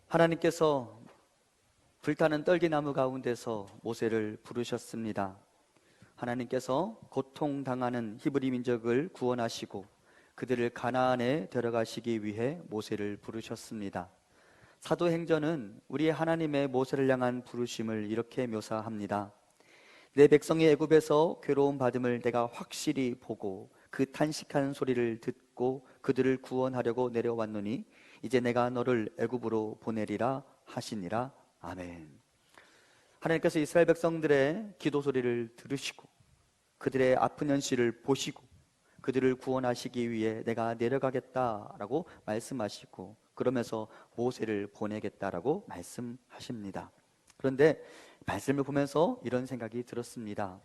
하나님께서 불타는 떨기나무 가운데서 모세를 부르셨습니다. 하나님께서 고통당하는 히브리 민족을 구원하시고 그들을 가나안에 데려가시기 위해 모세를 부르셨습니다. 사도행전은 우리의 하나님의 모세를 향한 부르심을 이렇게 묘사합니다. 내 백성이 애굽에서 괴로움 받음을 내가 확실히 보고 그 탄식하는 소리를 듣고 그들을 구원하려고 내려왔노니 이제 내가 너를 애굽으로 보내리라 하시니라. 아멘. 하나님께서 이스라엘 백성들의 기도 소리를 들으시고 그들의 아픈 현실을 보시고 그들을 구원하시기 위해 내가 내려가겠다라고 말씀하시고 그러면서 모세를 보내겠다라고 말씀하십니다. 그런데 말씀을 보면서 이런 생각이 들었습니다.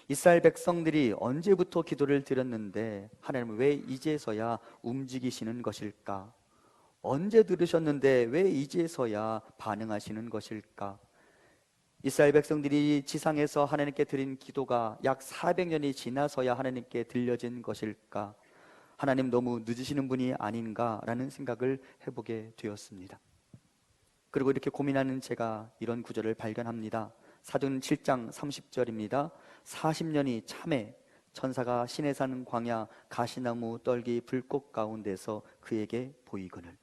이스라엘 백성들이 언제부터 기도를 드렸는데 하나님은 왜 이제서야 움직이시는 것일까? 언제 들으셨는데 왜 이제서야 반응하시는 것일까? 이스라엘 백성들이 지상에서 하나님께 드린 기도가 약 400년이 지나서야 하나님께 들려진 것일까? 하나님 너무 늦으시는 분이 아닌가라는 생각을 해보게 되었습니다. 그리고 이렇게 고민하는 제가 이런 구절을 발견합니다. 사도행전 7장 30절입니다. 40년이 참에 천사가 시내산 광야 가시나무 떨기 불꽃 가운데서 그에게 보이거늘.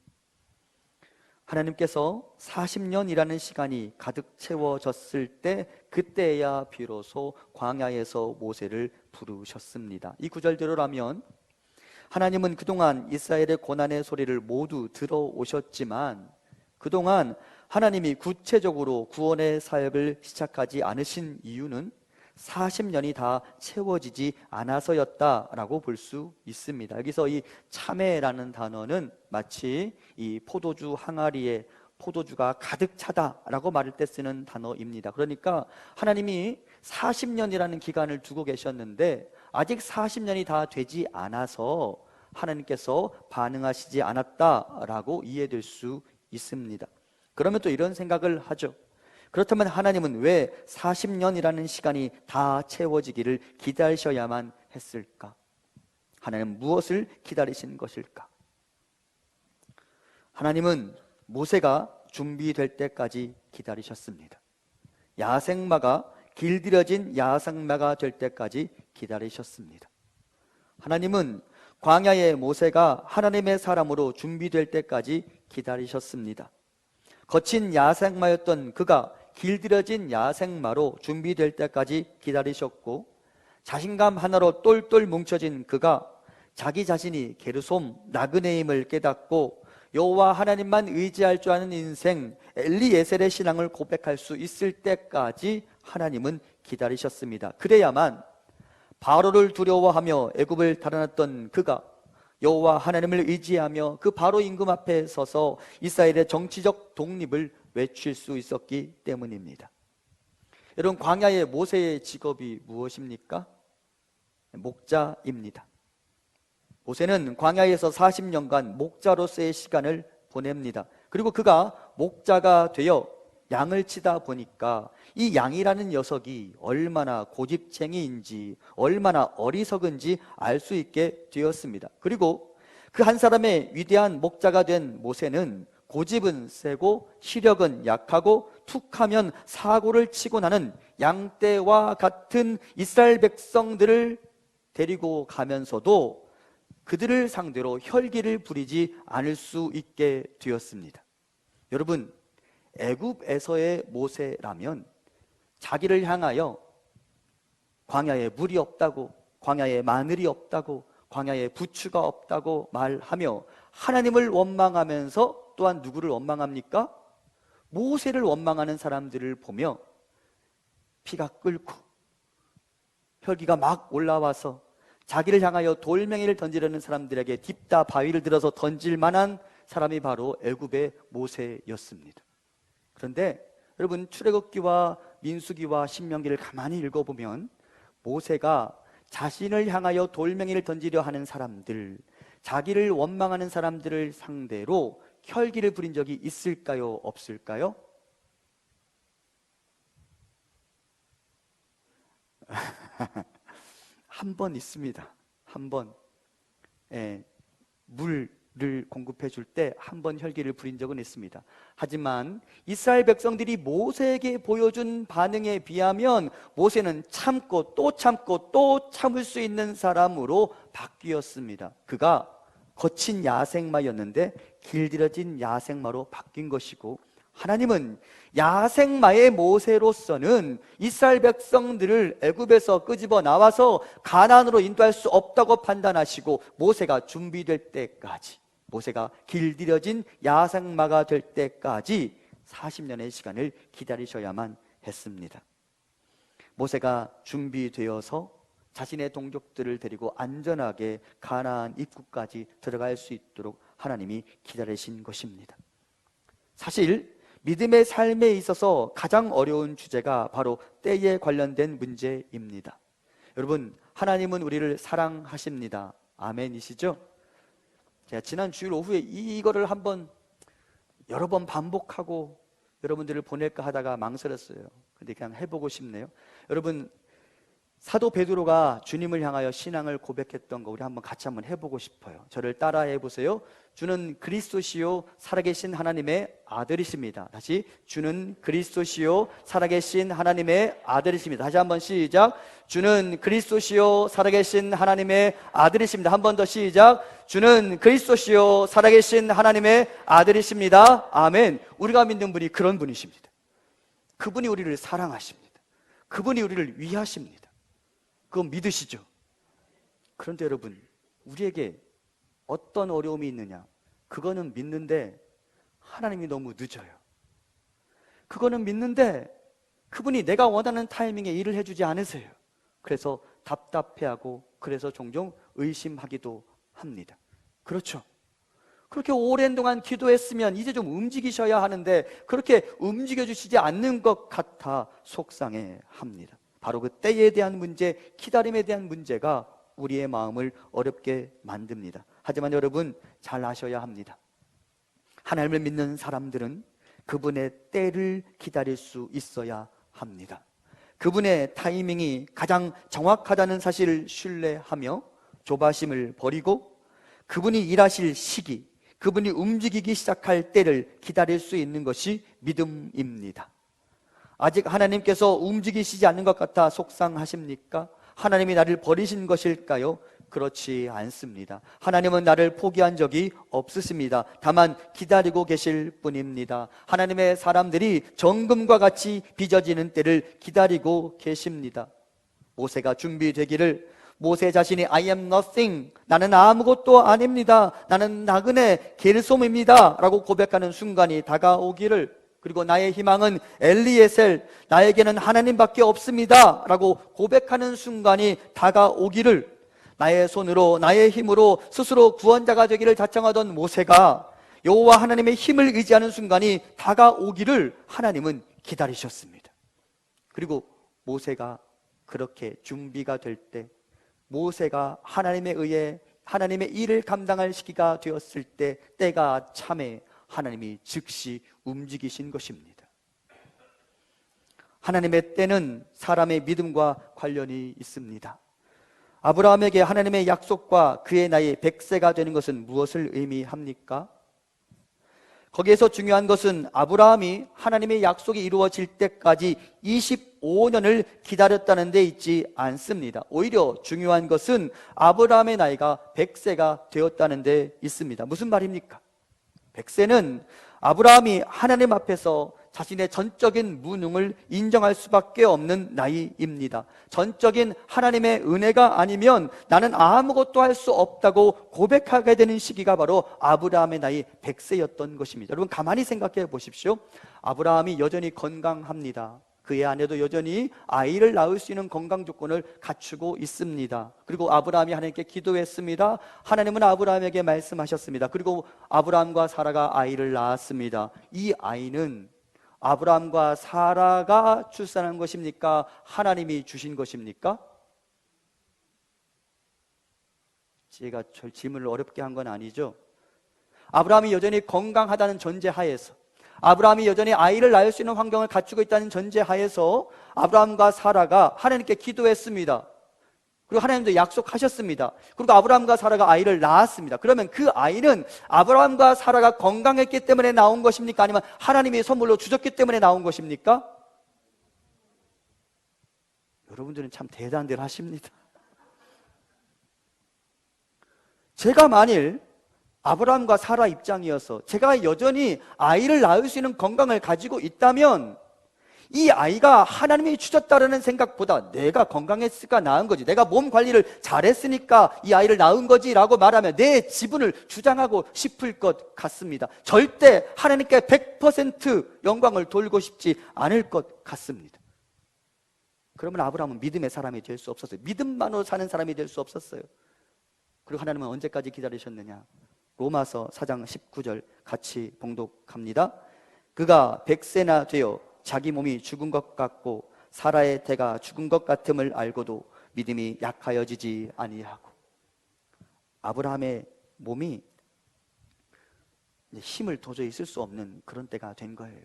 하나님께서 40년이라는 시간이 가득 채워졌을 때 그때야 비로소 광야에서 모세를 부르셨습니다. 이 구절대로라면 하나님은 그동안 이스라엘의 고난의 소리를 모두 들어오셨지만 그동안 하나님이 구체적으로 구원의 사역을 시작하지 않으신 이유는 40년이 다 채워지지 않아서였다라고 볼 수 있습니다. 여기서 이 참회라는 단어는 마치 이 포도주 항아리에 포도주가 가득 차다라고 말할 때 쓰는 단어입니다. 그러니까 하나님이 40년이라는 기간을 두고 계셨는데 아직 40년이 다 되지 않아서 하나님께서 반응하시지 않았다라고 이해될 수 있습니다. 그러면 또 이런 생각을 하죠. 그렇다면 하나님은 왜 40년이라는 시간이 다 채워지기를 기다리셔야만 했을까? 하나님은 무엇을 기다리신 것일까? 하나님은 모세가 준비될 때까지 기다리셨습니다. 야생마가 길들여진 야생마가 될 때까지 기다리셨습니다. 하나님은 광야의 모세가 하나님의 사람으로 준비될 때까지 기다리셨습니다. 거친 야생마였던 그가 길들여진 야생마로 준비될 때까지 기다리셨고 자신감 하나로 똘똘 뭉쳐진 그가 자기 자신이 게르솜 나그네임을 깨닫고 여호와 하나님만 의지할 줄 아는 인생 엘리에셀의 신앙을 고백할 수 있을 때까지 하나님은 기다리셨습니다. 그래야만 바로를 두려워하며 애굽을 달아났던 그가 여호와 하나님을 의지하며 그 바로 임금 앞에 서서 이스라엘의 정치적 독립을 외칠 수 있었기 때문입니다. 여러분, 광야의 모세의 직업이 무엇입니까? 목자입니다. 모세는 광야에서 40년간 목자로서의 시간을 보냅니다. 그리고 그가 목자가 되어 양을 치다 보니까 이 양이라는 녀석이 얼마나 고집쟁이인지 얼마나 어리석은지 알 수 있게 되었습니다. 그리고 그 한 사람의 위대한 목자가 된 모세는 고집은 세고 시력은 약하고 툭하면 사고를 치고 나는 양떼와 같은 이스라엘 백성들을 데리고 가면서도 그들을 상대로 혈기를 부리지 않을 수 있게 되었습니다. 여러분, 애굽에서의 모세라면 자기를 향하여 광야에 물이 없다고, 광야에 마늘이 없다고, 광야에 부추가 없다고 말하며 하나님을 원망하면서 또한 누구를 원망합니까? 모세를 원망하는 사람들을 보며 피가 끓고 혈기가 막 올라와서 자기를 향하여 돌멩이를 던지려는 사람들에게 딥다 바위를 들어서 던질 만한 사람이 바로 애굽의 모세였습니다. 그런데 여러분, 출애굽기와 민수기와 신명기를 가만히 읽어보면 모세가 자신을 향하여 돌멩이를 던지려 하는 사람들, 자기를 원망하는 사람들을 상대로 혈기를 부린 적이 있을까요? 없을까요? 한 번 있습니다. 한 번. 물 공급해 줄 때 한 번 혈기를 부린 적은 있습니다. 하지만 이스라엘 백성들이 모세에게 보여준 반응에 비하면 모세는 참고 또 참을 수 있는 사람으로 바뀌었습니다. 그가 거친 야생마였는데 길들여진 야생마로 바뀐 것이고, 하나님은 야생마의 모세로서는 이스라엘 백성들을 애굽에서 끄집어 나와서 가나안으로 인도할 수 없다고 판단하시고, 모세가 준비될 때까지, 모세가 길들여진 야생마가 될 때까지 40년의 시간을 기다리셔야만 했습니다. 모세가 준비되어서 자신의 동족들을 데리고 안전하게 가나안 입구까지 들어갈 수 있도록 하나님이 기다리신 것입니다. 사실 믿음의 삶에 있어서 가장 어려운 주제가 바로 때에 관련된 문제입니다. 여러분, 하나님은 우리를 사랑하십니다. 아멘이시죠? 제가 지난 주일 오후에 이거를 여러 번 반복하고 여러분들을 보낼까 하다가 망설였어요. 근데 그냥 해보고 싶네요. 여러분, 사도 베드로가 주님을 향하여 신앙을 고백했던 거 우리 같이 해보고 싶어요. 저를 따라해 보세요. 주는 그리스도시요 살아계신 하나님의 아들이십니다. 다시, 주는 그리스도시요 살아계신 하나님의 아들이십니다. 다시 한번 시작. 주는 그리스도시요 살아계신 하나님의 아들이십니다. 한 번 더 시작. 주는 그리스도시요 살아계신 하나님의 아들이십니다. 아멘. 우리가 믿는 분이 그런 분이십니다. 그분이 우리를 사랑하십니다. 그분이 우리를 위하십니다. 그건 믿으시죠? 그런데 여러분, 우리에게 어떤 어려움이 있느냐? 그거는 믿는데 하나님이 너무 늦어요. 그거는 믿는데 그분이 내가 원하는 타이밍에 일을 해주지 않으세요. 그래서 답답해하고, 그래서 종종 의심하기도 합니다. 그렇죠? 그렇게 오랜 동안 기도했으면 이제 좀 움직이셔야 하는데 그렇게 움직여주시지 않는 것 같아 속상해합니다. 바로 그 때에 대한 문제, 기다림에 대한 문제가 우리의 마음을 어렵게 만듭니다. 하지만 여러분, 잘 아셔야 합니다. 하나님을 믿는 사람들은 그분의 때를 기다릴 수 있어야 합니다. 그분의 타이밍이 가장 정확하다는 사실을 신뢰하며 조바심을 버리고 그분이 일하실 시기, 그분이 움직이기 시작할 때를 기다릴 수 있는 것이 믿음입니다. 아직 하나님께서 움직이시지 않는 것 같아 속상하십니까? 하나님이 나를 버리신 것일까요? 그렇지 않습니다. 하나님은 나를 포기한 적이 없으십니다. 다만 기다리고 계실 뿐입니다. 하나님의 사람들이 정금과 같이 빚어지는 때를 기다리고 계십니다. 모세가 준비되기를, 모세 자신이 I am nothing, 나는 아무것도 아닙니다, 나는 나그네 게르솜입니다 라고 고백하는 순간이 다가오기를, 그리고 나의 희망은 엘리에셀, 나에게는 하나님밖에 없습니다 라고 고백하는 순간이 다가오기를, 나의 손으로 나의 힘으로 스스로 구원자가 되기를 자청하던 모세가 여호와 하나님의 힘을 의지하는 순간이 다가오기를 하나님은 기다리셨습니다. 그리고 모세가 그렇게 준비가 될 때, 모세가 하나님에 의해 하나님의 일을 감당할 시기가 되었을 때, 때가 참에 하나님이 즉시 움직이신 것입니다. 하나님의 때는 사람의 믿음과 관련이 있습니다. 아브라함에게 하나님의 약속과 그의 나이 100세가 되는 것은 무엇을 의미합니까? 거기에서 중요한 것은 아브라함이 하나님의 약속이 이루어질 때까지 25년을 기다렸다는 데 있지 않습니다. 오히려 중요한 것은 아브라함의 나이가 100세가 되었다는 데 있습니다. 무슨 말입니까? 100세는 아브라함이 하나님 앞에서 자신의 전적인 무능을 인정할 수밖에 없는 나이입니다. 전적인 하나님의 은혜가 아니면 나는 아무것도 할 수 없다고 고백하게 되는 시기가 바로 아브라함의 나이 100세였던 것입니다. 여러분, 가만히 생각해 보십시오. 아브라함이 여전히 건강합니다. 그의 아내도 여전히 아이를 낳을 수 있는 건강 조건을 갖추고 있습니다. 그리고 아브라함이 하나님께 기도했습니다. 하나님은 아브라함에게 말씀하셨습니다. 그리고 아브라함과 사라가 아이를 낳았습니다. 이 아이는 아브라함과 사라가 출산한 것입니까? 하나님이 주신 것입니까? 제가 질문을 어렵게 한 건 아니죠. 아브라함이 여전히 건강하다는 전제하에서, 아브라함이 여전히 아이를 낳을 수 있는 환경을 갖추고 있다는 전제하에서 아브라함과 사라가 하나님께 기도했습니다. 그리고 하나님도 약속하셨습니다. 그리고 아브라함과 사라가 아이를 낳았습니다. 그러면 그 아이는 아브라함과 사라가 건강했기 때문에 나온 것입니까? 아니면 하나님이 선물로 주셨기 때문에 나온 것입니까? 여러분들은 참 대단들 하십니다. 제가 만일 아브라함과 사라 입장이어서 제가 여전히 아이를 낳을 수 있는 건강을 가지고 있다면 이 아이가 하나님이 주셨다는 생각보다 내가 건강했으니까 낳은 거지, 내가 몸 관리를 잘했으니까 이 아이를 낳은 거지 라고 말하면 내 지분을 주장하고 싶을 것 같습니다. 절대 하나님께 100% 영광을 돌리고 싶지 않을 것 같습니다. 그러면 아브라함은 믿음의 사람이 될 수 없었어요. 믿음만으로 사는 사람이 될 수 없었어요. 그리고 하나님은 언제까지 기다리셨느냐? 로마서 4장 19절 같이 봉독합니다. 그가 100세나 되어 자기 몸이 죽은 것 같고 사라의 태가 죽은 것 같음을 알고도 믿음이 약하여지지 아니하고. 아브라함의 몸이 힘을 도저히 쓸 수 없는 그런 때가 된 거예요.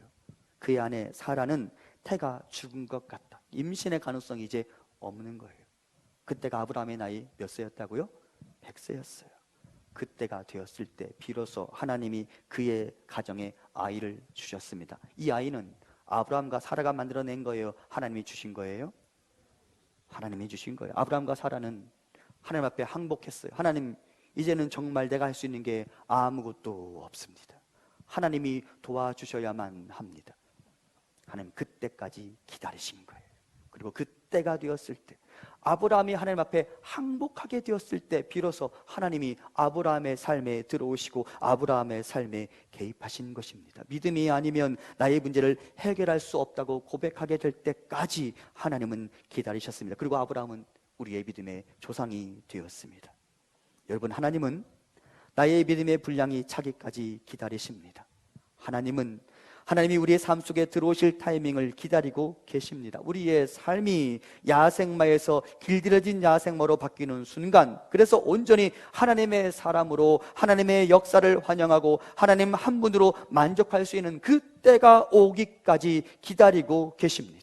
그의 아내 사라는 태가 죽은 것 같다. 임신의 가능성이 이제 없는 거예요. 그때가 아브라함의 나이 몇 세였다고요? 100세였어요. 그때가 되었을 때 비로소 하나님이 그의 가정에 아이를 주셨습니다. 이 아이는 아브라함과 사라가 만들어낸 거예요? 하나님이 주신 거예요? 하나님이 주신 거예요. 아브라함과 사라는 하나님 앞에 항복했어요. 하나님, 이제는 정말 내가 할 수 있는 게 아무것도 없습니다. 하나님이 도와주셔야만 합니다. 하나님 그때까지 기다리신 거예요. 그리고 그때가 되었을 때, 아브라함이 하나님 앞에 항복하게 되었을 때 비로소 하나님이 아브라함의 삶에 들어오시고 아브라함의 삶에 개입하신 것입니다. 믿음이 아니면 나의 문제를 해결할 수 없다고 고백하게 될 때까지 하나님은 기다리셨습니다. 그리고 아브라함은 우리의 믿음의 조상이 되었습니다. 여러분, 하나님은 나의 믿음의 분량이 차기까지 기다리십니다. 하나님이 우리의 삶 속에 들어오실 타이밍을 기다리고 계십니다. 우리의 삶이 야생마에서 길들여진 야생마로 바뀌는 순간, 그래서 온전히 하나님의 사람으로 하나님의 역사를 환영하고 하나님 한 분으로 만족할 수 있는 그 때가 오기까지 기다리고 계십니다.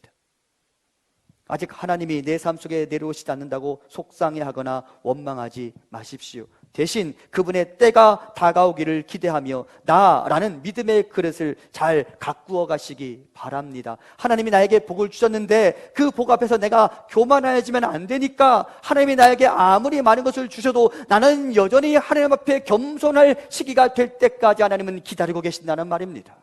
아직 하나님이 내 삶 속에 내려오시지 않는다고 속상해하거나 원망하지 마십시오. 대신 그분의 때가 다가오기를 기대하며 나라는 믿음의 그릇을 잘 가꾸어 가시기 바랍니다. 하나님이 나에게 복을 주셨는데 그 복 앞에서 내가 교만해지면 안 되니까 하나님이 나에게 아무리 많은 것을 주셔도 나는 여전히 하나님 앞에 겸손할 시기가 될 때까지 하나님은 기다리고 계신다는 말입니다.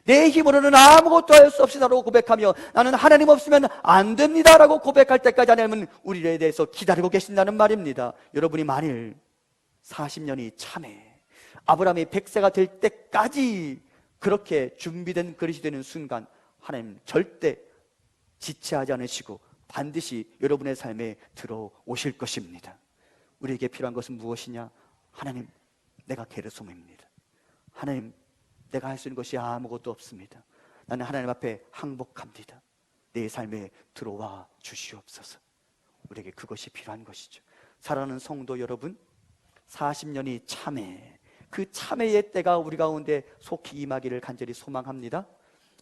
내 힘으로는 아무것도 할 수 없으다라고 고백하며 나는 하나님 없으면 안 됩니다라고 고백할 때까지 하나님은 우리에 대해서 기다리고 계신다는 말입니다. 여러분이 만일 40년이 참에 아브라함이 100세가 될 때까지 그렇게 준비된 그릇이 되는 순간 하나님 절대 지체하지 않으시고 반드시 여러분의 삶에 들어오실 것입니다. 우리에게 필요한 것은 무엇이냐? 하나님, 내가 게르솜입니다. 하나님, 내가 할 수 있는 것이 아무것도 없습니다. 나는 하나님 앞에 항복합니다. 내 삶에 들어와 주시옵소서. 우리에게 그것이 필요한 것이죠. 사랑하는 성도 여러분, 40년이 참회, 그 참회의 때가 우리 가운데 속히 임하기를 간절히 소망합니다.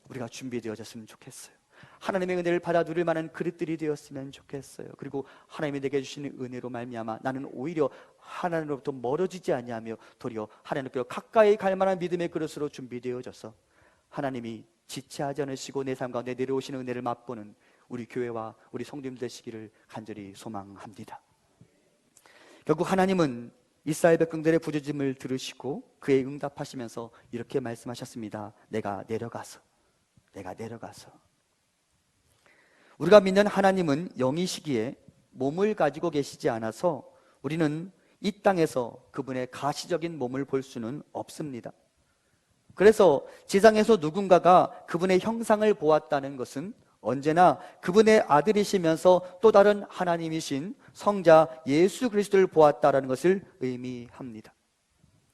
우리가 준비되어졌으면 좋겠어요. 하나님의 은혜를 받아 누릴 만한 그릇들이 되었으면 좋겠어요. 그리고 하나님이 내게 주시는 은혜로 말미암아 나는 오히려 하나님으로부터 멀어지지 아니하며 도리어 하나님께로 가까이 갈 만한 믿음의 그릇으로 준비되어져서 하나님이 지체하지 않으시고 내 삶 가운데 내려오시는 은혜를 맛보는 우리 교회와 우리 성도님 되시기를 간절히 소망합니다. 결국 하나님은 이스라엘 백성들의 부르짖음을 들으시고 그에 응답하시면서 이렇게 말씀하셨습니다. 내가 내려가서 우리가 믿는 하나님은 영이시기에 몸을 가지고 계시지 않아서 우리는 이 땅에서 그분의 가시적인 몸을 볼 수는 없습니다. 그래서 지상에서 누군가가 그분의 형상을 보았다는 것은 언제나 그분의 아들이시면서 또 다른 하나님이신 성자 예수 그리스도를 보았다는 것을 의미합니다.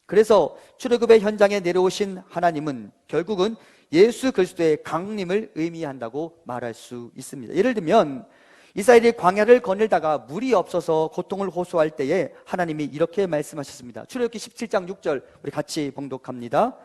그래서 출애굽의 현장에 내려오신 하나님은 결국은 예수 그리스도의 강림을 의미한다고 말할 수 있습니다. 예를 들면 이스라엘이 광야를 거닐다가 물이 없어서 고통을 호소할 때에 하나님이 이렇게 말씀하셨습니다. 출애굽기 17장 6절 우리 같이 봉독합니다.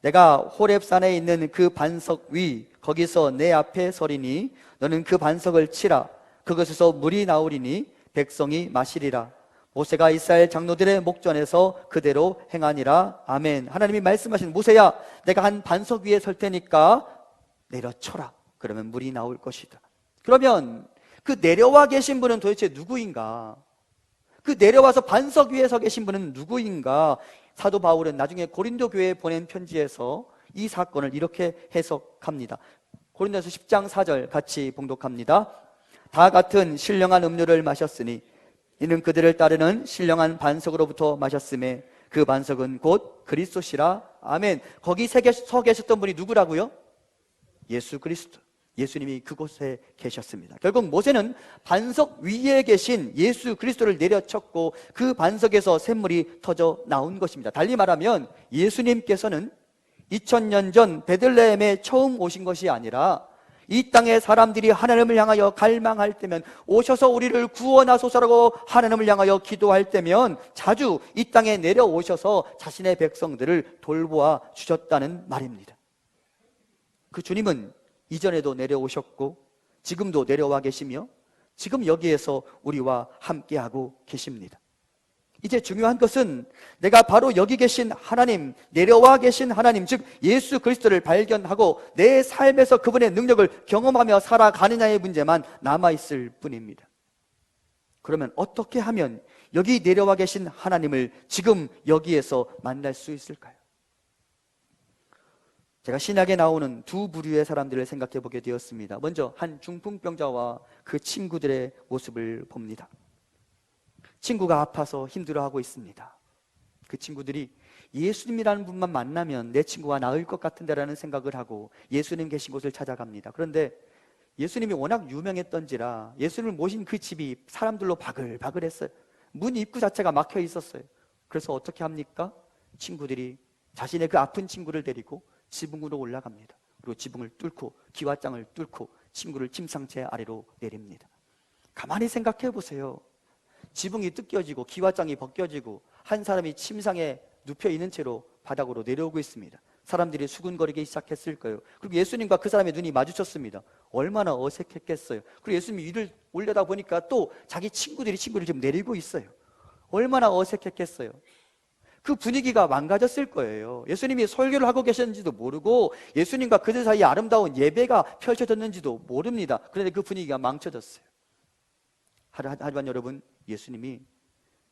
내가 호렙산에 있는 그 반석 위 거기서 내 앞에 서리니 너는 그 반석을 치라. 그것에서 물이 나오리니 백성이 마시리라. 모세가 이스라엘 장로들의 목전에서 그대로 행하니라. 아멘. 하나님이 말씀하신, 모세야, 내가 한 반석 위에 설 테니까 내려쳐라. 그러면 물이 나올 것이다. 그러면 그 내려와 계신 분은 도대체 누구인가? 그 내려와서 반석 위에 서 계신 분은 누구인가? 사도 바울은 나중에 고린도 교회에 보낸 편지에서 이 사건을 이렇게 해석합니다. 고린도서 10장 4절 같이 봉독합니다. 다 같은 신령한 음료를 마셨으니 이는 그들을 따르는 신령한 반석으로부터 마셨음에 그 반석은 곧 그리스도시라. 아멘. 거기 서 계셨던 분이 누구라고요? 예수 그리스도. 예수님이 그곳에 계셨습니다. 결국 모세는 반석 위에 계신 예수 그리스도를 내려쳤고 그 반석에서 샘물이 터져 나온 것입니다. 달리 말하면 예수님께서는 2000년 전 베들레헴에 처음 오신 것이 아니라 이 땅의 사람들이 하나님을 향하여 갈망할 때면, 오셔서 우리를 구원하소서라고 하나님을 향하여 기도할 때면 자주 이 땅에 내려오셔서 자신의 백성들을 돌보아 주셨다는 말입니다. 그 주님은 이전에도 내려오셨고 지금도 내려와 계시며 지금 여기에서 우리와 함께하고 계십니다. 이제 중요한 것은 내가 바로 여기 계신 하나님, 내려와 계신 하나님, 즉 예수 그리스도를 발견하고 내 삶에서 그분의 능력을 경험하며 살아가느냐의 문제만 남아있을 뿐입니다. 그러면 어떻게 하면 여기 내려와 계신 하나님을 지금 여기에서 만날 수 있을까요? 제가 신약에 나오는 두 부류의 사람들을 생각해 보게 되었습니다. 먼저 한 중풍병자와 그 친구들의 모습을 봅니다. 친구가 아파서 힘들어하고 있습니다. 그 친구들이 예수님이라는 분만 만나면 내 친구가 나을 것 같은데 라는 생각을 하고 예수님 계신 곳을 찾아갑니다. 그런데 예수님이 워낙 유명했던지라 예수님을 모신 그 집이 사람들로 바글바글했어요. 문 입구 자체가 막혀 있었어요. 그래서 어떻게 합니까? 친구들이 자신의 그 아픈 친구를 데리고 지붕으로 올라갑니다. 그리고 지붕을 뚫고 기와장을 뚫고 친구를 침상체 아래로 내립니다. 가만히 생각해 보세요. 지붕이 뜯겨지고 기와장이 벗겨지고 한 사람이 침상에 눕혀 있는 채로 바닥으로 내려오고 있습니다. 사람들이 수군거리기 시작했을 거예요. 그리고 예수님과 그 사람의 눈이 마주쳤습니다. 얼마나 어색했겠어요. 그리고 예수님이 위를 올려다 보니까 또 자기 친구들이 친구를 지금 내리고 있어요. 얼마나 어색했겠어요. 그 분위기가 망가졌을 거예요. 예수님이 설교를 하고 계셨는지도 모르고 예수님과 그들 사이에 아름다운 예배가 펼쳐졌는지도 모릅니다. 그런데 그 분위기가 망쳐졌어요. 하지만 여러분, 예수님이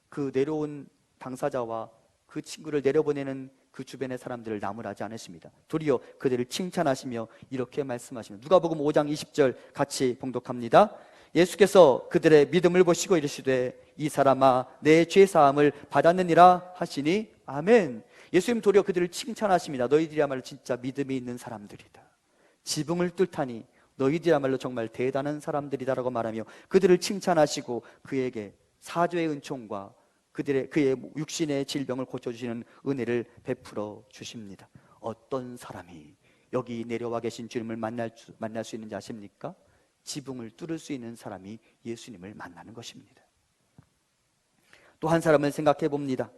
그 내려온 당사자와 그 친구를 내려보내는 그 주변의 사람들을 나무라지 않으십니다. 도리어 그들을 칭찬하시며 이렇게 말씀하십니다. 누가복음 5장 20절 같이 봉독합니다. 예수께서 그들의 믿음을 보시고 이르시되 이 사람아 내 죄사함을 받았느니라 하시니 아멘. 예수님 도리어 그들을 칭찬하십니다. 너희들이야말로 진짜 믿음이 있는 사람들이다. 지붕을 뚫다니 너희들이야말로 정말 대단한 사람들이다라고 말하며 그들을 칭찬하시고 그에게 사죄의 은총과 그의 육신의 질병을 고쳐주시는 은혜를 베풀어 주십니다. 어떤 사람이 여기 내려와 계신 주님을 만날 수 있는지 아십니까? 지붕을 뚫을 수 있는 사람이 예수님을 만나는 것입니다. 또 한 사람을 생각해 봅니다.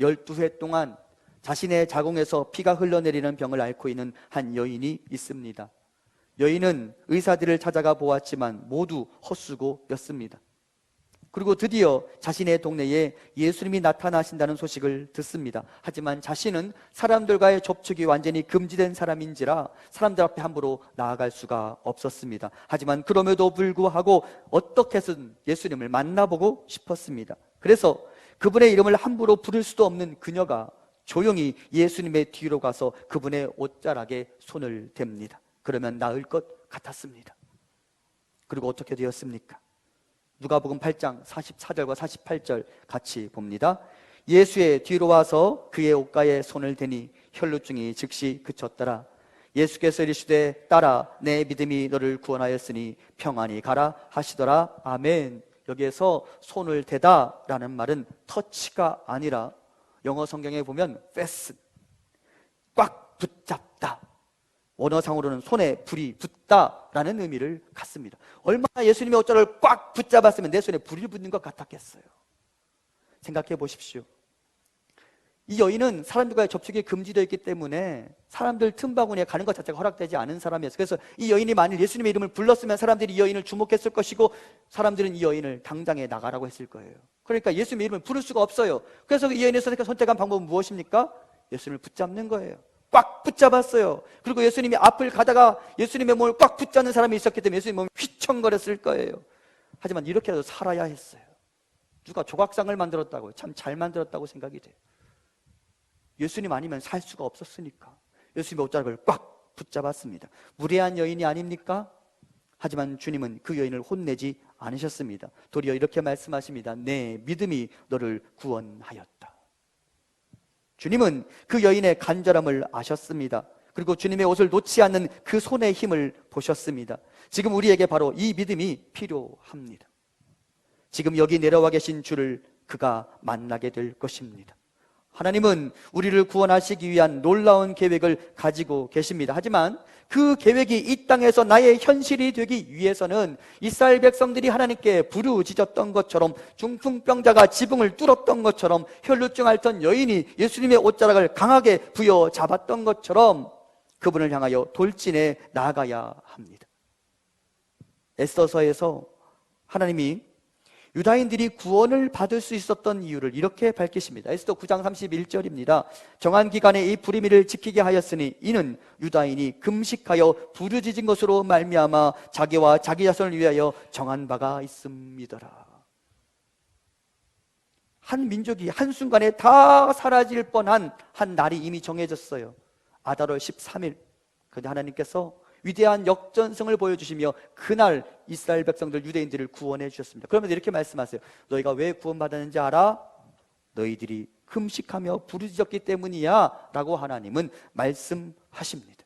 12회 동안 자신의 자궁에서 피가 흘러내리는 병을 앓고 있는 한 여인이 있습니다. 여인은 의사들을 찾아가 보았지만 모두 헛수고였습니다. 그리고 드디어 자신의 동네에 예수님이 나타나신다는 소식을 듣습니다. 하지만 자신은 사람들과의 접촉이 완전히 금지된 사람인지라 사람들 앞에 함부로 나아갈 수가 없었습니다. 하지만 그럼에도 불구하고 어떻게 해서든 예수님을 만나보고 싶었습니다. 그래서 그분의 이름을 함부로 부를 수도 없는 그녀가 조용히 예수님의 뒤로 가서 그분의 옷자락에 손을 댑니다. 그러면 나을 것 같았습니다. 그리고 어떻게 되었습니까? 누가복음 8장 44절과 48절 같이 봅니다. 예수의 뒤로 와서 그의 옷가에 손을 대니 혈루증이 즉시 그쳤더라. 예수께서 이르시되 딸아 내 믿음이 너를 구원하였으니 평안히 가라 하시더라. 아멘. 여기에서 손을 대다라는 말은 터치가 아니라 영어 성경에 보면 fasten, 꽉 붙잡다, 원어상으로는 손에 불이 붙다라는 의미를 갖습니다. 얼마나 예수님의 옷자락을 꽉 붙잡았으면 내 손에 불이 붙는 것 같았겠어요. 생각해 보십시오. 이 여인은 사람들과의 접촉이 금지되어 있기 때문에 사람들 틈바구니에 가는 것 자체가 허락되지 않은 사람이었어요. 그래서 이 여인이 만일 예수님의 이름을 불렀으면 사람들이 이 여인을 주목했을 것이고, 사람들은 이 여인을 당장에 나가라고 했을 거예요. 그러니까 예수님의 이름을 부를 수가 없어요. 그래서 이 여인이 선택한 방법은 무엇입니까? 예수님을 붙잡는 거예요. 꽉 붙잡았어요. 그리고 예수님이 앞을 가다가 예수님의 몸을 꽉 붙잡는 사람이 있었기 때문에 예수님 몸이 휘청거렸을 거예요. 하지만 이렇게라도 살아야 했어요. 누가 조각상을 만들었다고요? 참 잘 만들었다고 생각이 돼요. 예수님 아니면 살 수가 없었으니까 예수님의 옷자락을 꽉 붙잡았습니다. 무례한 여인이 아닙니까? 하지만 주님은 그 여인을 혼내지 않으셨습니다. 도리어 이렇게 말씀하십니다. 내 믿음이 너를 구원하였다. 주님은 그 여인의 간절함을 아셨습니다. 그리고 주님의 옷을 놓지 않는 그 손의 힘을 보셨습니다. 지금 우리에게 바로 이 믿음이 필요합니다. 지금 여기 내려와 계신 주를 그가 만나게 될 것입니다. 하나님은 우리를 구원하시기 위한 놀라운 계획을 가지고 계십니다. 하지만 그 계획이 이 땅에서 나의 현실이 되기 위해서는 이스라엘 백성들이 하나님께 부르짖었던 것처럼, 중풍병자가 지붕을 뚫었던 것처럼, 혈루증 앓던 여인이 예수님의 옷자락을 강하게 부여잡았던 것처럼 그분을 향하여 돌진해 나아가야 합니다. 에스더서에서 하나님이 유다인들이 구원을 받을 수 있었던 이유를 이렇게 밝히십니다. 에스더 9장 31절입니다. 정한 기간에 이 불의미를 지키게 하였으니 이는 유다인이 금식하여 부르짖은 것으로 말미암아 자기와 자기 자손을 위하여 정한 바가 있음이더라. 한 민족이 한순간에 다 사라질 뻔한 한 날이 이미 정해졌어요. 아달월 13일. 그런데 하나님께서 위대한 역전성을 보여주시며 그날 이스라엘 백성들, 유대인들을 구원해 주셨습니다. 그러면서 이렇게 말씀하세요. 너희가 왜 구원받았는지 알아? 너희들이 금식하며 부르짖었기 때문이야 라고 하나님은 말씀하십니다.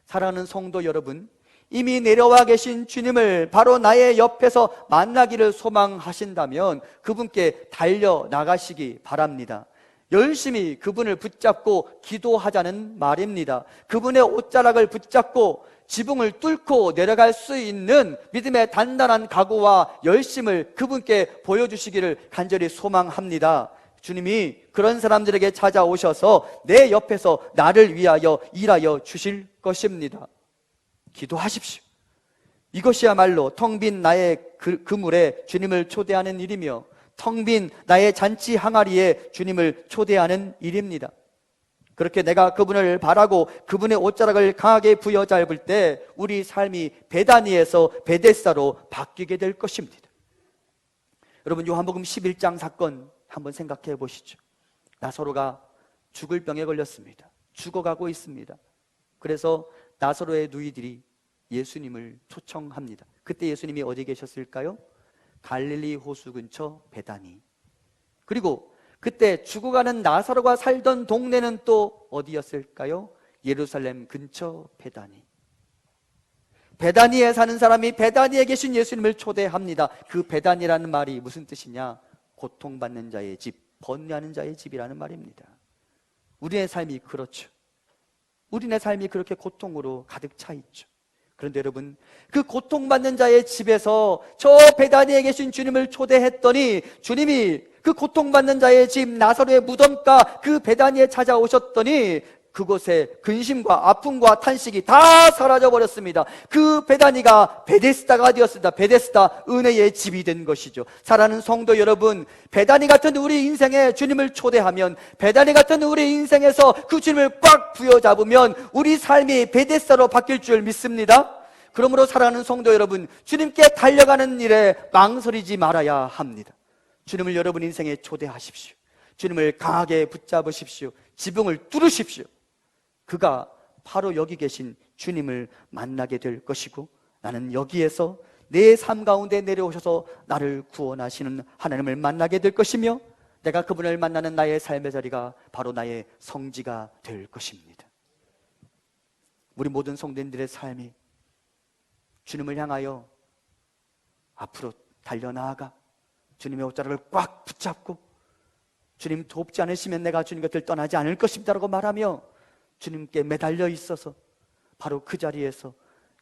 사랑하는 성도 여러분, 이미 내려와 계신 주님을 바로 나의 옆에서 만나기를 소망하신다면 그분께 달려나가시기 바랍니다. 열심히 그분을 붙잡고 기도하자는 말입니다. 그분의 옷자락을 붙잡고 지붕을 뚫고 내려갈 수 있는 믿음의 단단한 각오와 열심을 그분께 보여주시기를 간절히 소망합니다. 주님이 그런 사람들에게 찾아오셔서 내 옆에서 나를 위하여 일하여 주실 것입니다. 기도하십시오. 이것이야말로 텅 빈 나의 그물에 주님을 초대하는 일이며 텅 빈 나의 잔치 항아리에 주님을 초대하는 일입니다. 그렇게 내가 그분을 바라고 그분의 옷자락을 강하게 부여잡을 때 우리 삶이 베다니에서 베데스다로 바뀌게 될 것입니다. 여러분, 요한복음 11장 사건 한번 생각해 보시죠. 나사로가 죽을 병에 걸렸습니다. 죽어가고 있습니다. 그래서 나사로의 누이들이 예수님을 초청합니다. 그때 예수님이 어디 계셨을까요? 갈릴리 호수 근처 베다니. 그리고 그때 죽어가는 나사로가 살던 동네는 또 어디였을까요? 예루살렘 근처 베다니. 베다니에 사는 사람이 베다니에 계신 예수님을 초대합니다. 그 베다니라는 말이 무슨 뜻이냐? 고통받는 자의 집, 번뇌하는 자의 집이라는 말입니다. 우리의 삶이 그렇죠. 우리의 삶이 그렇게 고통으로 가득 차 있죠. 그런데 여러분, 그 고통받는 자의 집에서 저 베다니에 계신 주님을 초대했더니 주님이 그 고통받는 자의 집 나사로의 무덤가 그 베다니에 찾아오셨더니 그곳에 근심과 아픔과 탄식이 다 사라져버렸습니다. 그 베다니가 베데스다가 되었습니다. 베데스다, 은혜의 집이 된 것이죠. 사랑하는 성도 여러분, 베다니 같은 우리 인생에 주님을 초대하면, 베다니 같은 우리 인생에서 그 주님을 꽉 부여잡으면 우리 삶이 베데스다로 바뀔 줄 믿습니다. 그러므로 사랑하는 성도 여러분, 주님께 달려가는 일에 망설이지 말아야 합니다. 주님을 여러분 인생에 초대하십시오. 주님을 강하게 붙잡으십시오. 지붕을 뚫으십시오. 그가 바로 여기 계신 주님을 만나게 될 것이고, 나는 여기에서 내 삶 가운데 내려오셔서 나를 구원하시는 하나님을 만나게 될 것이며, 내가 그분을 만나는 나의 삶의 자리가 바로 나의 성지가 될 것입니다. 우리 모든 성도님들의 삶이 주님을 향하여 앞으로 달려나아가 주님의 옷자락을 꽉 붙잡고, 주님 돕지 않으시면 내가 주님 곁을 떠나지 않을 것입니다라고 말하며 주님께 매달려 있어서 바로 그 자리에서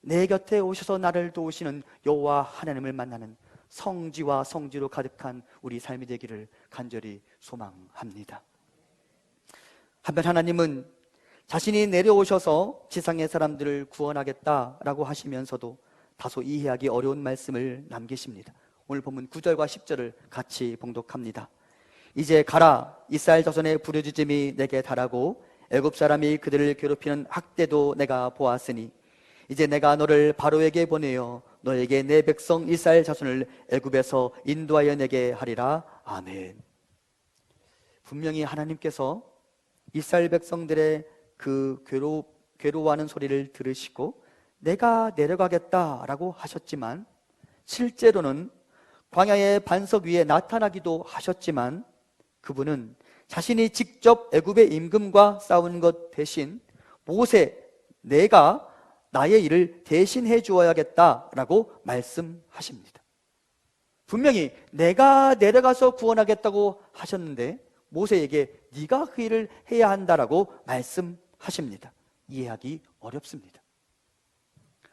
내 곁에 오셔서 나를 도우시는 여호와 하나님을 만나는 성지와 성지로 가득한 우리 삶이 되기를 간절히 소망합니다. 한편 하나님은 자신이 내려오셔서 지상의 사람들을 구원하겠다라고 하시면서도 다소 이해하기 어려운 말씀을 남기십니다. 오늘 본문 9절과 10절을 같이 봉독합니다. 이제 가라, 이스라엘 자손의 부르짖음이 내게 달하고 애굽 사람이 그들을 괴롭히는 학대도 내가 보았으니 이제 내가 너를 바로에게 보내어 너에게 내 백성 이스라엘 자손을 애굽에서 인도하여 내게 하리라. 아멘. 분명히 하나님께서 이스라엘 백성들의 그 괴로워하는 소리를 들으시고 내가 내려가겠다라고 하셨지만, 실제로는 광야의 반석 위에 나타나기도 하셨지만, 그분은 자신이 직접 애굽의 임금과 싸우는 것 대신 모세, 내가 나의 일을 대신해 주어야겠다라고 말씀하십니다. 분명히 내가 내려가서 구원하겠다고 하셨는데 모세에게 네가 그 일을 해야 한다라고 말씀하십니다. 이해하기 어렵습니다.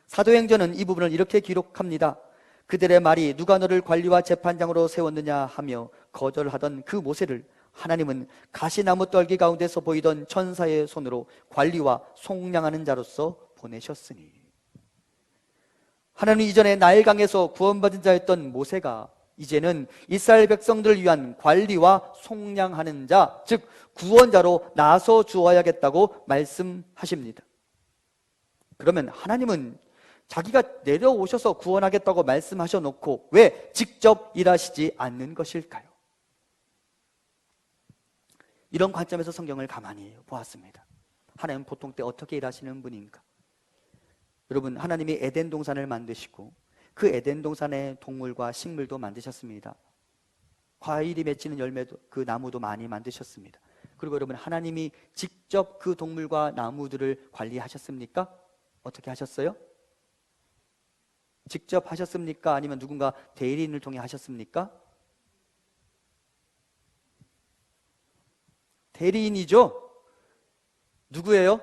사도행전은 이 부분을 이렇게 기록합니다. 그들의 말이 누가 너를 관리와 재판장으로 세웠느냐 하며 거절하던 그 모세를 하나님은 가시나무 떨기 가운데서 보이던 천사의 손으로 관리와 속량하는 자로서 보내셨으니, 하나님 이전에 나일강에서 구원받은 자였던 모세가 이제는 이스라엘 백성들을 위한 관리와 속량하는 자, 즉 구원자로 나서 주어야겠다고 말씀하십니다. 그러면 하나님은 자기가 내려오셔서 구원하겠다고 말씀하셔 놓고 왜 직접 일하시지 않는 것일까요? 이런 관점에서 성경을 가만히 보았습니다. 하나님은 보통 때 어떻게 일하시는 분인가? 여러분, 하나님이 에덴 동산을 만드시고 그 에덴 동산의 동물과 식물도 만드셨습니다. 과일이 맺히는 열매도, 그 나무도 많이 만드셨습니다. 그리고 여러분, 하나님이 직접 그 동물과 나무들을 관리하셨습니까? 어떻게 하셨어요? 직접 하셨습니까? 아니면 누군가 대리인을 통해 하셨습니까? 대리인이죠? 누구예요?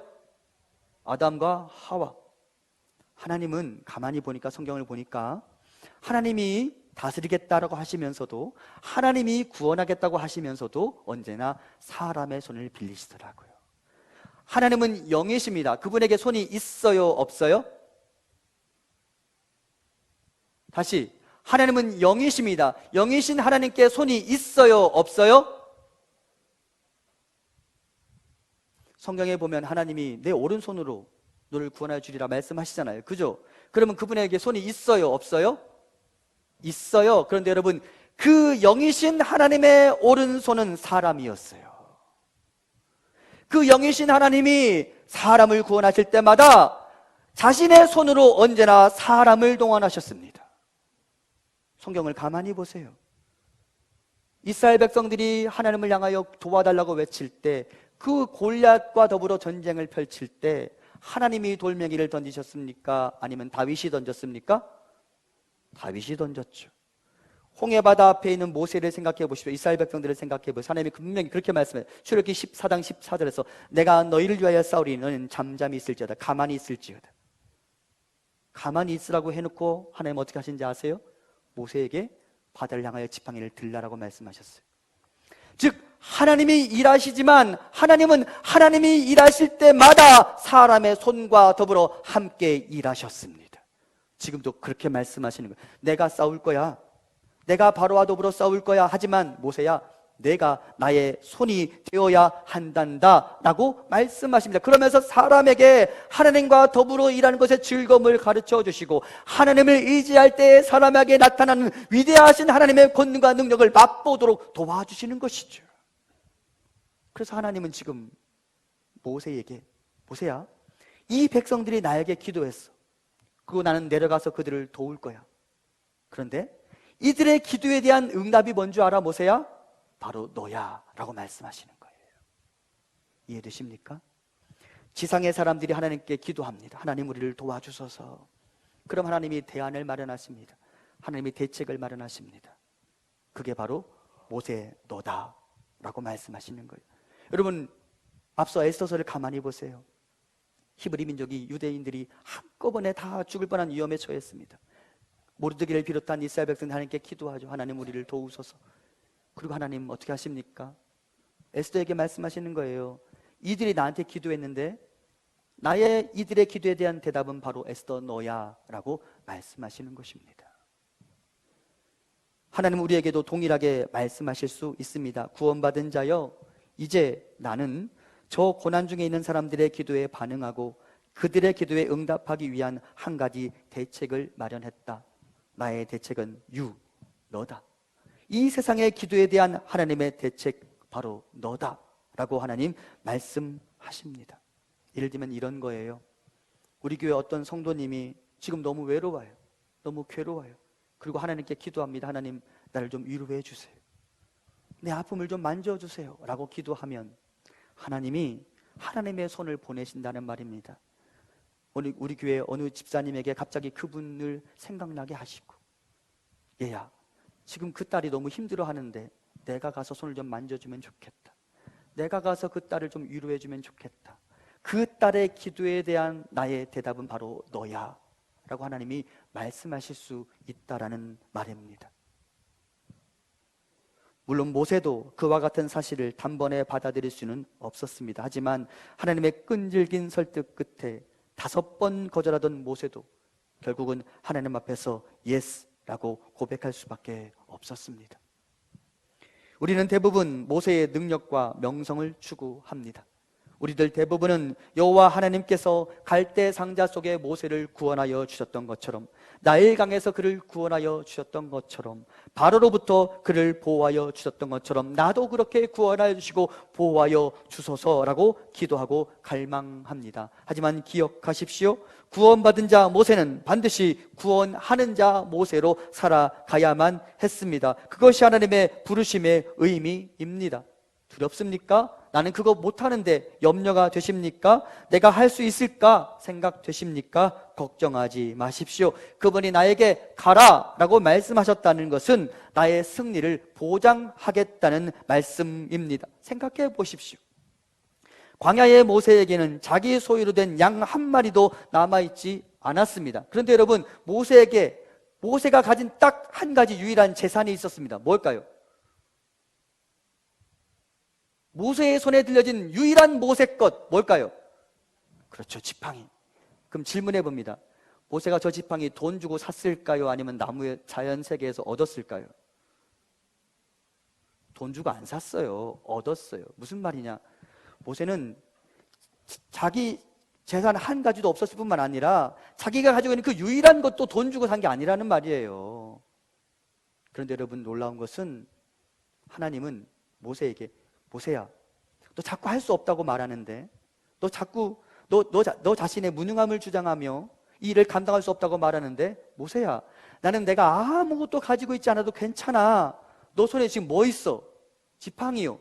아담과 하와. 하나님은 가만히 보니까, 성경을 보니까 하나님이 다스리겠다라고 하시면서도, 하나님이 구원하겠다고 하시면서도 언제나 사람의 손을 빌리시더라고요. 하나님은 영이십니다. 그분에게 손이 있어요, 없어요? 다시, 하나님은 영이십니다. 영이신 하나님께 손이 있어요, 없어요? 성경에 보면 하나님이 내 오른손으로 너를 구원하여 주리라 말씀하시잖아요. 그죠? 그러면 그분에게 손이 있어요, 없어요? 있어요. 그런데 여러분, 그 영이신 하나님의 오른손은 사람이었어요. 그 영이신 하나님이 사람을 구원하실 때마다 자신의 손으로 언제나 사람을 동원하셨습니다. 성경을 가만히 보세요. 이스라엘 백성들이 하나님을 향하여 도와달라고 외칠 때, 그 골리앗과 더불어 전쟁을 펼칠 때 하나님이 돌멩이를 던지셨습니까? 아니면 다윗이 던졌습니까? 다윗이 던졌죠. 홍해바다 앞에 있는 모세를 생각해 보십시오. 이스라엘 백성들을 생각해 보십시오. 하나님이 분명히 그렇게 말씀해요. 출애굽기 14장 14절에서 내가 너희를 위하여 싸우리 너는 잠잠히 있을지어다. 가만히 있을지어다. 가만히 있으라고 해놓고 하나님 어떻게 하신지 아세요? 모세에게 바다를 향하여 지팡이를 들라라고 말씀하셨어요. 즉 하나님이 일하시지만 하나님은 하나님이 일하실 때마다 사람의 손과 더불어 함께 일하셨습니다. 지금도 그렇게 말씀하시는 거예요. 내가 싸울 거야, 내가 바로와 더불어 싸울 거야. 하지만 모세야, 내가 나의 손이 되어야 한단다 라고 말씀하십니다. 그러면서 사람에게 하나님과 더불어 일하는 것의 즐거움을 가르쳐 주시고, 하나님을 의지할 때 사람에게 나타나는 위대하신 하나님의 권능과 능력을 맛보도록 도와주시는 것이죠. 그래서 하나님은 지금 모세에게, 모세야, 이 백성들이 나에게 기도했어. 그리고 나는 내려가서 그들을 도울 거야. 그런데 이들의 기도에 대한 응답이 뭔 줄 알아, 모세야? 바로 너야 라고 말씀하시는 거예요. 이해되십니까? 지상의 사람들이 하나님께 기도합니다. 하나님 우리를 도와주소서. 그럼 하나님이 대안을 마련하십니다. 하나님이 대책을 마련하십니다. 그게 바로 모세 너다 라고 말씀하시는 거예요. 여러분, 앞서 에스더서를 가만히 보세요. 히브리 민족이, 유대인들이 한꺼번에 다 죽을 뻔한 위험에 처했습니다. 모르드게를 비롯한 이스라엘 백성들 하나님께 기도하죠. 하나님 우리를 도우소서. 그리고 하나님 어떻게 하십니까? 에스더에게 말씀하시는 거예요. 이들이 나한테 기도했는데 나의 이들의 기도에 대한 대답은 바로 에스더 너야 라고 말씀하시는 것입니다. 하나님은 우리에게도 동일하게 말씀하실 수 있습니다. 구원받은 자여, 이제 나는 저 고난 중에 있는 사람들의 기도에 반응하고 그들의 기도에 응답하기 위한 한 가지 대책을 마련했다. 나의 대책은 너다. 이 세상의 기도에 대한 하나님의 대책 바로 너다 라고 하나님 말씀하십니다. 예를 들면 이런 거예요. 우리 교회 어떤 성도님이 지금 너무 외로워요. 너무 괴로워요. 그리고 하나님께 기도합니다. 하나님, 나를 좀 위로해 주세요. 내 아픔을 좀 만져주세요 라고 기도하면 하나님이 하나님의 손을 보내신다는 말입니다. 우리 교회 어느 집사님에게 갑자기 그분을 생각나게 하시고, 얘야, 지금 그 딸이 너무 힘들어하는데 내가 가서 손을 좀 만져주면 좋겠다. 내가 가서 그 딸을 좀 위로해 주면 좋겠다. 그 딸의 기도에 대한 나의 대답은 바로 너야 라고 하나님이 말씀하실 수 있다라는 말입니다. 물론 모세도 그와 같은 사실을 단번에 받아들일 수는 없었습니다. 하지만 하나님의 끈질긴 설득 끝에 5번 거절하던 모세도 결국은 하나님 앞에서 예스라고 고백할 수밖에 없었습니다. 우리는 대부분 모세의 능력과 명성을 추구합니다. 우리들 대부분은 여호와 하나님께서 갈대 상자 속에 모세를 구원하여 주셨던 것처럼, 나일강에서 그를 구원하여 주셨던 것처럼, 바로로부터 그를 보호하여 주셨던 것처럼 나도 그렇게 구원하여 주시고 보호하여 주소서라고 기도하고 갈망합니다. 하지만 기억하십시오. 구원받은 자 모세는 반드시 구원하는 자 모세로 살아가야만 했습니다. 그것이 하나님의 부르심의 의미입니다. 두렵습니까? 나는 그거 못하는데 염려가 되십니까? 내가 할 수 있을까 생각되십니까? 걱정하지 마십시오. 그분이 나에게 가라 라고 말씀하셨다는 것은 나의 승리를 보장하겠다는 말씀입니다. 생각해 보십시오. 광야의 모세에게는 자기 소유로 된 양 한 마리도 남아있지 않았습니다. 그런데 여러분, 모세가 가진 딱 한 가지 유일한 재산이 있었습니다. 뭘까요? 모세의 손에 들려진 유일한 모세 것 뭘까요? 그렇죠, 지팡이. 그럼 질문해 봅니다. 모세가 저 지팡이 돈 주고 샀을까요? 아니면 나무의 자연세계에서 얻었을까요? 돈 주고 안 샀어요. 얻었어요. 무슨 말이냐? 모세는 자기 재산 한 가지도 없었을 뿐만 아니라 자기가 가지고 있는 그 유일한 것도 돈 주고 산 게 아니라는 말이에요. 그런데 여러분, 놀라운 것은 하나님은 모세에게, 모세야, 너 자꾸 할 수 없다고 말하는데, 너 자꾸 너 자신의 무능함을 주장하며 이 일을 감당할 수 없다고 말하는데, 모세야, 나는 내가 아무것도 가지고 있지 않아도 괜찮아. 너 손에 지금 뭐 있어? 지팡이요.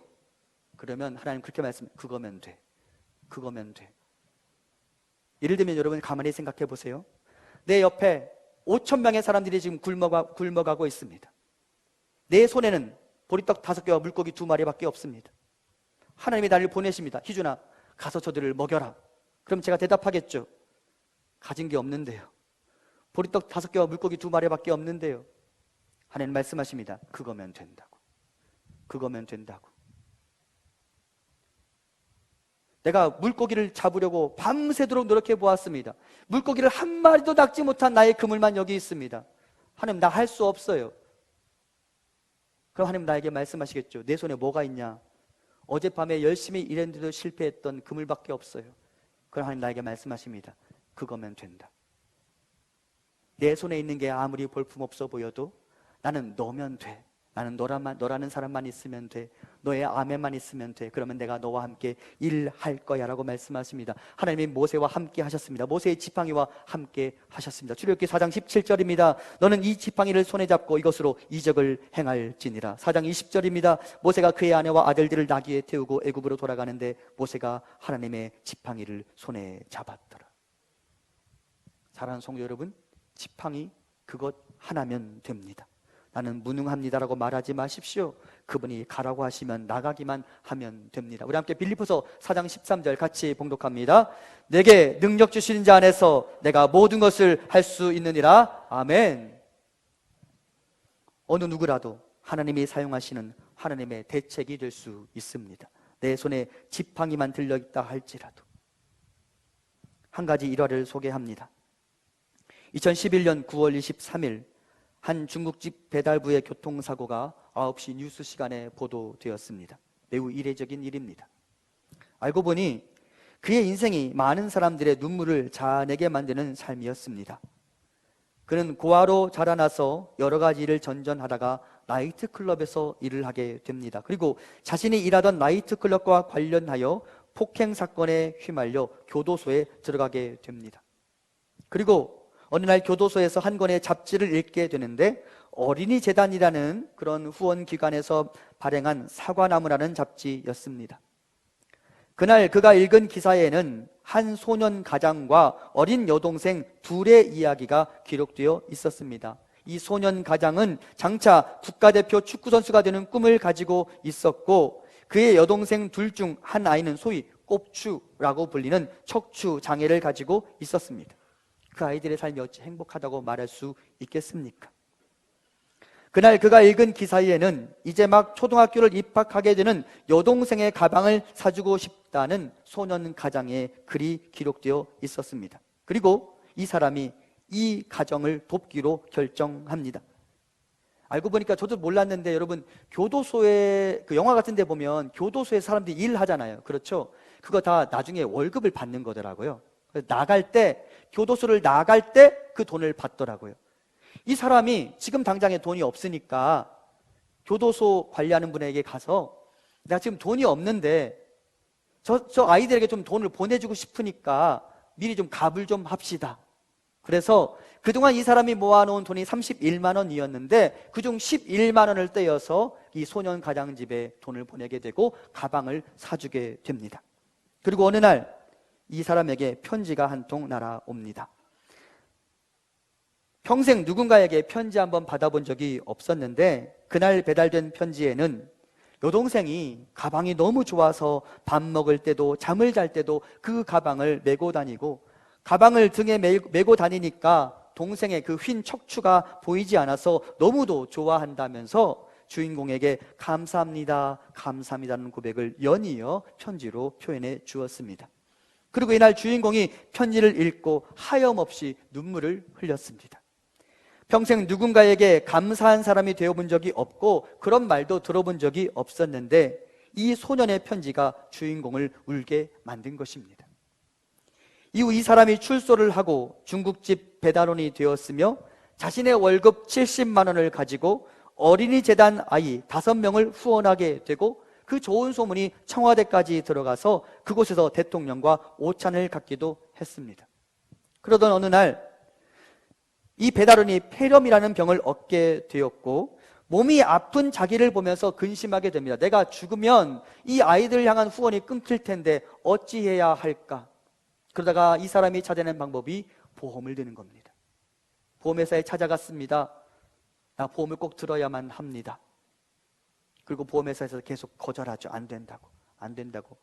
그러면 하나님 그렇게 말씀해. 그거면 돼. 그거면 돼. 예를 들면 여러분 가만히 생각해 보세요. 내 옆에 5,000명의 사람들이 지금 굶어가고 있습니다. 내 손에는 보리떡 5개와 물고기 2마리밖에 없습니다. 하나님이 나를 보내십니다. 희준아, 가서 저들을 먹여라. 그럼 제가 대답하겠죠. 가진 게 없는데요. 보리떡 5개와 물고기 2마리밖에 없는데요. 하나님 말씀하십니다. 그거면 된다고. 그거면 된다고. 내가 물고기를 잡으려고 밤새도록 노력해 보았습니다. 물고기를 한 마리도 낚지 못한 나의 그물만 여기 있습니다. 하나님, 나 할 수 없어요. 그럼 하나님 나에게 말씀하시겠죠. 내 손에 뭐가 있냐? 어젯밤에 열심히 일했는데도 실패했던 그물밖에 없어요. 그럼 하나님 나에게 말씀하십니다. 그거면 된다. 내 손에 있는 게 아무리 볼품없어 보여도 나는 너면 돼. 나는 너라는 사람만 있으면 돼. 너의 아멘만 있으면 돼. 그러면 내가 너와 함께 일할 거야 라고 말씀하십니다. 하나님이 모세와 함께 하셨습니다. 모세의 지팡이와 함께 하셨습니다. 출애굽기 4장 17절입니다. 너는 이 지팡이를 손에 잡고 이것으로 이적을 행할지니라. 4장 20절입니다. 모세가 그의 아내와 아들들을 나귀에 태우고 애굽으로 돌아가는데 모세가 하나님의 지팡이를 손에 잡았더라. 사랑하는 성도 여러분, 지팡이 그것 하나면 됩니다. 나는 무능합니다라고 말하지 마십시오. 그분이 가라고 하시면 나가기만 하면 됩니다. 우리 함께 빌립보서 4장 13절 같이 봉독합니다. 내게 능력 주시는 자 안에서 내가 모든 것을 할 수 있느니라. 아멘. 어느 누구라도 하나님이 사용하시는 하나님의 대책이 될 수 있습니다. 내 손에 지팡이만 들려있다 할지라도. 한 가지 일화를 소개합니다. 2011년 9월 23일 한 중국집 배달부의 교통사고가 9시 뉴스 시간에 보도되었습니다. 매우 이례적인 일입니다. 알고 보니 그의 인생이 많은 사람들의 눈물을 자아내게 만드는 삶이었습니다. 그는 고아로 자라나서 여러 가지 일을 전전하다가 나이트클럽에서 일을 하게 됩니다. 그리고 자신이 일하던 나이트클럽과 관련하여 폭행 사건에 휘말려 교도소에 들어가게 됩니다. 그리고 어느 날 교도소에서 한 권의 잡지를 읽게 되는데 어린이 재단이라는 그런 후원기관에서 발행한 사과나무라는 잡지였습니다. 그날 그가 읽은 기사에는 한 소년 가장과 어린 여동생 둘의 이야기가 기록되어 있었습니다. 이 소년 가장은 장차 국가대표 축구선수가 되는 꿈을 가지고 있었고 그의 여동생 둘 중 한 아이는 소위 꼽추라고 불리는 척추 장애를 가지고 있었습니다. 그 아이들의 삶이 어찌 행복하다고 말할 수 있겠습니까? 그날 그가 읽은 기사에는 이제 막 초등학교를 입학하게 되는 여동생의 가방을 사주고 싶다는 소년 가장의 글이 기록되어 있었습니다. 그리고 이 사람이 이 가정을 돕기로 결정합니다. 알고 보니까 저도 몰랐는데 여러분, 교도소에 그 영화 같은 데 보면 교도소에 사람들이 일하잖아요. 그렇죠? 그거 다 나중에 월급을 받는 거더라고요. 나갈 때, 교도소를 나갈 때 그 돈을 받더라고요. 이 사람이 지금 당장에 돈이 없으니까 교도소 관리하는 분에게 가서 내가 지금 돈이 없는데 저 아이들에게 좀 돈을 보내주고 싶으니까 미리 좀 갑을 좀 합시다. 그래서 그동안 이 사람이 모아놓은 돈이 31만 원이었는데 그중 11만 원을 떼어서 이 소년 가장 집에 돈을 보내게 되고 가방을 사주게 됩니다. 그리고 어느 날 이 사람에게 편지가 한 통 날아옵니다. 평생 누군가에게 편지 한번 받아본 적이 없었는데 그날 배달된 편지에는 여동생이 가방이 너무 좋아서 밥 먹을 때도 잠을 잘 때도 그 가방을 메고 다니고 가방을 등에 메고 다니니까 동생의 그 휜 척추가 보이지 않아서 너무도 좋아한다면서 주인공에게 감사합니다, 감사합니다는 고백을 연이어 편지로 표현해 주었습니다. 그리고 이날 주인공이 편지를 읽고 하염없이 눈물을 흘렸습니다. 평생 누군가에게 감사한 사람이 되어본 적이 없고 그런 말도 들어본 적이 없었는데 이 소년의 편지가 주인공을 울게 만든 것입니다. 이후 이 사람이 출소를 하고 중국집 배달원이 되었으며 자신의 월급 70만 원을 가지고 어린이 재단 아이 5명을 후원하게 되고 그 좋은 소문이 청와대까지 들어가서 그곳에서 대통령과 오찬을 갖기도 했습니다. 그러던 어느 날 이 배달원이 폐렴이라는 병을 얻게 되었고 몸이 아픈 자기를 보면서 근심하게 됩니다. 내가 죽으면 이 아이들을 향한 후원이 끊길 텐데 어찌해야 할까? 그러다가 이 사람이 찾아낸 방법이 보험을 드는 겁니다. 보험회사에 찾아갔습니다. 나 보험을 꼭 들어야만 합니다. 그리고 보험회사에서 계속 거절하죠. 안 된다고.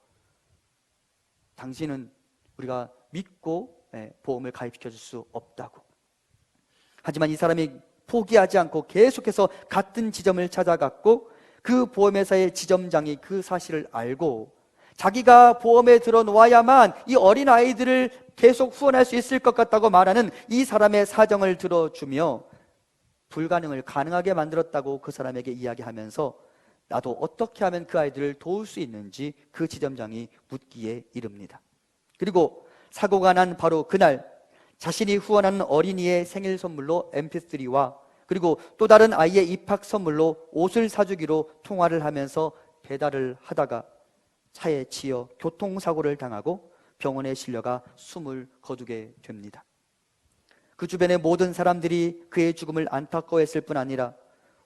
당신은 우리가 믿고 보험을 가입시켜 줄 수 없다고. 하지만 이 사람이 포기하지 않고 계속해서 같은 지점을 찾아갔고 그 보험회사의 지점장이 그 사실을 알고 자기가 보험에 들어놓아야만 이 어린아이들을 계속 후원할 수 있을 것 같다고 말하는 이 사람의 사정을 들어주며 불가능을 가능하게 만들었다고 그 사람에게 이야기하면서 나도 어떻게 하면 그 아이들을 도울 수 있는지 그 지점장이 묻기에 이릅니다. 그리고 사고가 난 바로 그날 자신이 후원하는 어린이의 생일 선물로 MP3와 그리고 또 다른 아이의 입학 선물로 옷을 사주기로 통화를 하면서 배달을 하다가 차에 치여 교통사고를 당하고 병원에 실려가 숨을 거두게 됩니다. 그 주변의 모든 사람들이 그의 죽음을 안타까워했을 뿐 아니라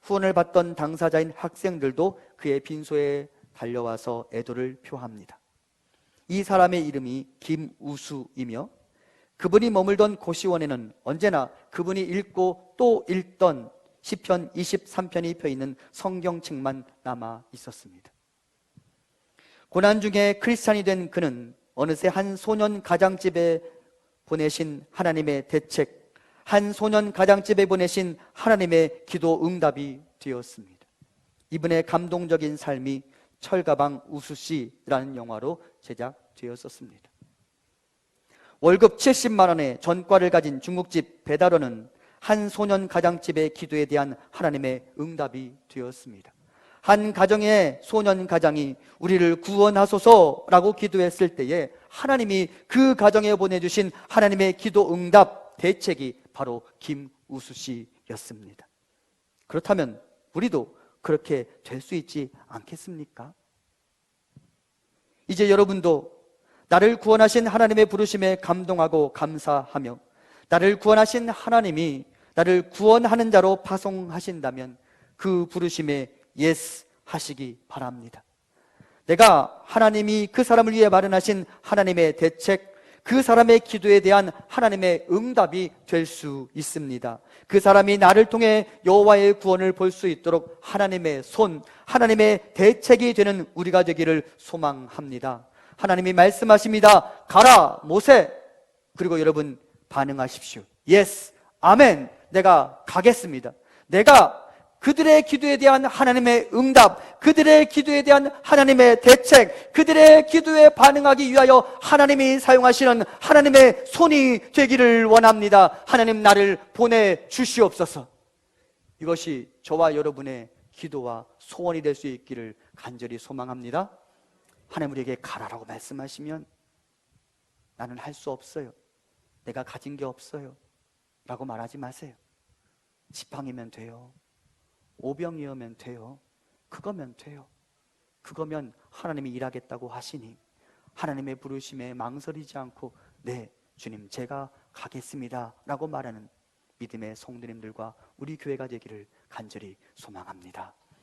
후원을 받던 당사자인 학생들도 그의 빈소에 달려와서 애도를 표합니다. 이 사람의 이름이 김우수이며 그분이 머물던 고시원에는 언제나 그분이 읽고 또 읽던 시편 23편이 펴있는 성경책만 남아 있었습니다. 고난 중에 크리스찬이 된 그는 어느새 한 소년 가장집에 보내신 하나님의 대책, 한 소년 가장집에 보내신 하나님의 기도 응답이 되었습니다. 이분의 감동적인 삶이 철가방 우수씨라는 영화로 제작되었었습니다. 월급 70만 원의 전과를 가진 중국집 배달원은 한 소년 가장집의 기도에 대한 하나님의 응답이 되었습니다. 한 가정의 소년 가장이 우리를 구원하소서라고 기도했을 때에 하나님이 그 가정에 보내주신 하나님의 기도 응답 대책이 바로 김우수 씨였습니다. 그렇다면 우리도 그렇게 될 수 있지 않겠습니까? 이제 여러분도 나를 구원하신 하나님의 부르심에 감동하고 감사하며 나를 구원하신 하나님이 나를 구원하는 자로 파송하신다면 그 부르심에 예스 하시기 바랍니다. 내가 하나님이 그 사람을 위해 마련하신 하나님의 대책, 그 사람의 기도에 대한 하나님의 응답이 될 수 있습니다. 그 사람이 나를 통해 여호와의 구원을 볼 수 있도록 하나님의 손, 하나님의 대책이 되는 우리가 되기를 소망합니다. 하나님이 말씀하십니다. 가라 모세. 그리고 여러분 반응하십시오. 예스, 아멘. 내가 가겠습니다. 내가 그들의 기도에 대한 하나님의 응답, 그들의 기도에 대한 하나님의 대책, 그들의 기도에 반응하기 위하여 하나님이 사용하시는 하나님의 손이 되기를 원합니다. 하나님 나를 보내주시옵소서. 이것이 저와 여러분의 기도와 소원이 될 수 있기를 간절히 소망합니다. 하나님 우리에게 가라라고 말씀하시면 나는 할 수 없어요, 내가 가진 게 없어요 라고 말하지 마세요. 지팡이면 돼요, 오병이어면 돼요, 그거면 돼요. 그거면 하나님이 일하겠다고 하시니 하나님의 부르심에 망설이지 않고 네 주님 제가 가겠습니다 라고 말하는 믿음의 성도님들과 우리 교회가 되기를 간절히 소망합니다.